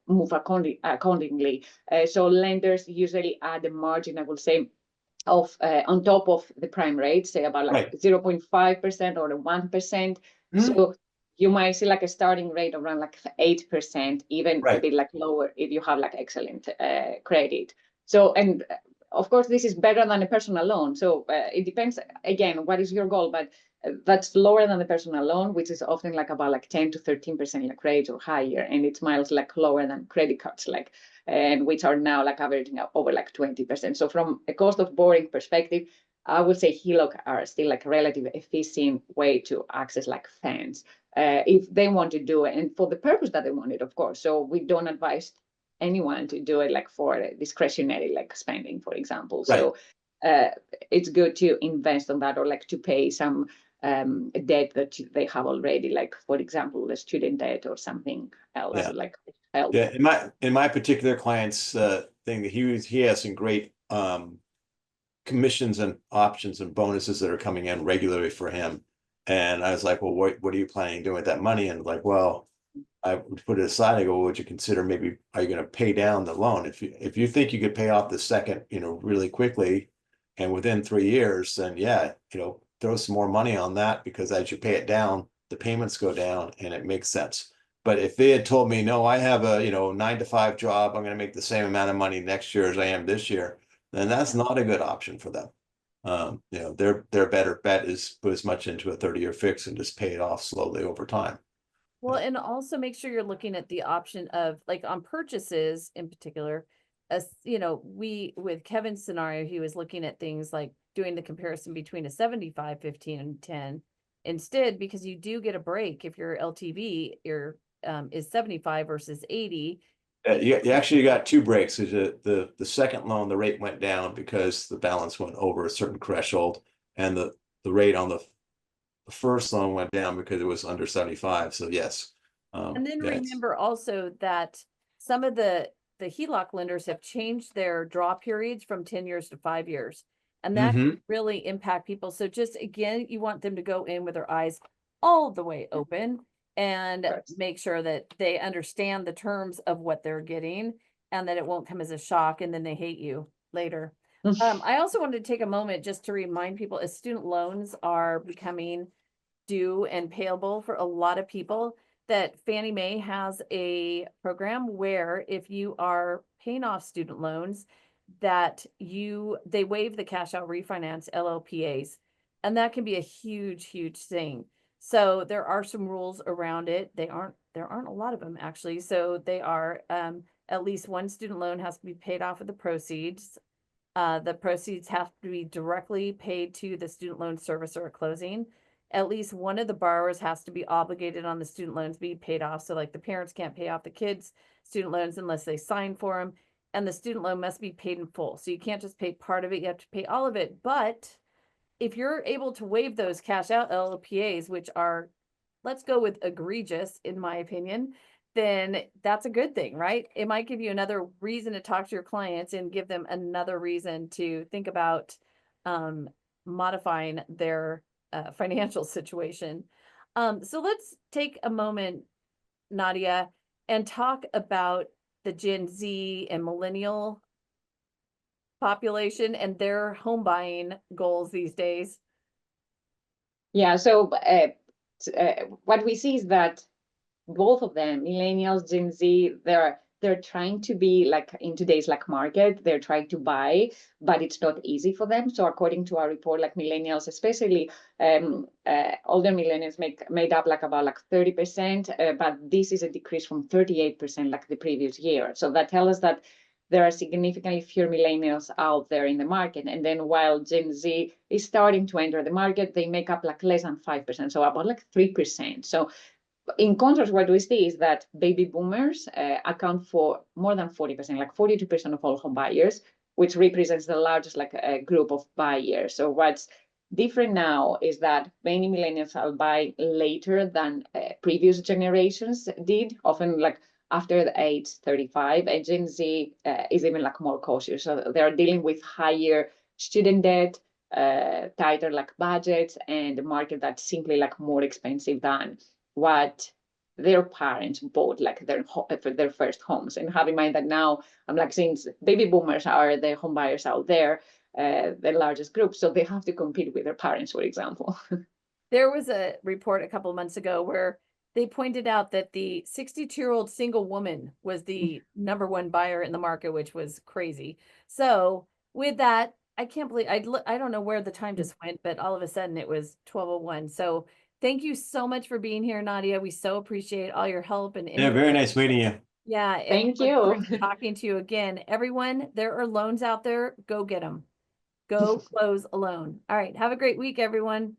move accordingly. So lenders usually add a margin, I will say, of on top of the prime rate, say about like 0.5% or 1%. So you might see like a starting rate around like 8%, even a bit like lower if you have like excellent credit. So, and of course, this is better than a personal loan. So it depends, again, what is your goal, but that's lower than the personal loan, which is often like about like 10 to 13% like rate or higher. And it's miles like lower than credit cards, like, and which are now like averaging over like 20%. So from a cost of borrowing perspective, I would say HELOC are still like a relatively efficient way to access like funds if they want to do it and for the purpose that they want it, of course. So we don't advise anyone to do it like for discretionary like spending, for example. So it's good to invest on that or like to pay some debt that they have already, like for example, the student debt or something else like help. Yeah, in my particular client's thing, he has some great commissions and options and bonuses that are coming in regularly for him. And I was like, well, what are you planning on doing with that money? And like, well, I would put it aside. I go, well, would you consider maybe, are you going to pay down the loan? If you think you could pay off the second, really quickly and within 3 years, then yeah, throw some more money on that, because as you pay it down, the payments go down and it makes sense. But if they had told me, no, I have a 9-to-5 job, I'm going to make the same amount of money next year as I am this year, then that's not a good option for them. Their better bet is put as much into a 30-year fix and just pay it off slowly over time. Well, and also make sure you're looking at the option of like on purchases in particular, as with Kevin's scenario, he was looking at things like doing the comparison between a 75, 15 and 10 instead, because you do get a break if your LTV is 75 versus 80. You actually got 2 breaks. The second loan, the rate went down because the balance went over a certain threshold, and the rate on the first loan went down because it was under 75. So yes. And then remember also that some of the HELOC lenders have changed their draw periods from 10 years to 5 years. And that can really impact people. So just again, you want them to go in with their eyes all the way open and make sure that they understand the terms of what they're getting and that it won't come as a shock and then they hate you later. I also wanted to take a moment just to remind people, as student loans are becoming due and payable for a lot of people, that Fannie Mae has a program where if you are paying off student loans, that they waive the cash out refinance LLPAs, and that can be a huge thing. So there are some rules around it. There aren't a lot of them actually. So they are at least one student loan has to be paid off with the proceeds. The proceeds have to be directly paid to the student loan servicer at closing. At least one of the borrowers has to be obligated on the student loans be paid off. So like the parents can't pay off the kids' student loans unless they sign for them. And the student loan must be paid in full. So you can't just pay part of it, you have to pay all of it. But if you're able to waive those cash out LLPAs, which are, let's go with egregious, in my opinion, then that's a good thing, right? It might give you another reason to talk to your clients and give them another reason to think about modifying their financial situation. So let's take a moment, Nadia, and talk about the Gen Z and millennial population and their home buying goals these days. Yeah, so what we see is that both of them, millennials, Gen Z, they're they're trying to be like in today's like market, they're trying to buy, but it's not easy for them. So according to our report, like millennials, especially older millennials made up like about like 30%, but this is a decrease from 38% like the previous year. So that tells us that there are significantly fewer millennials out there in the market. And then while Gen Z is starting to enter the market, they make up like less than 5%, so about like 3%. So in contrast, what we see is that baby boomers account for more than 40%, like 42% of all home buyers, which represents the largest like group of buyers. So what's different now is that many millennials will buy later than previous generations did, often like after the age 35, and Gen Z is even like more cautious. So they're dealing with higher student debt, tighter like budgets, and a market that's simply like more expensive than what their parents bought like for their first homes. And have in mind that now I'm like, since baby boomers are the home buyers out there, the largest group, so they have to compete with their parents, for example. There was a report a couple of months ago where they pointed out that the 62-year-old single woman was the #1 buyer in the market, which was crazy. So with that, I can't believe I don't know where the time just went, but all of a sudden it was 12:01. So thank you so much for being here, Nadia. We so appreciate all your help and Yeah, very nice meeting you. Yeah, Thank we look forward you. to talking to you again. Everyone, there are loans out there. Go get them. Go close a loan. All right. Have a great week, everyone.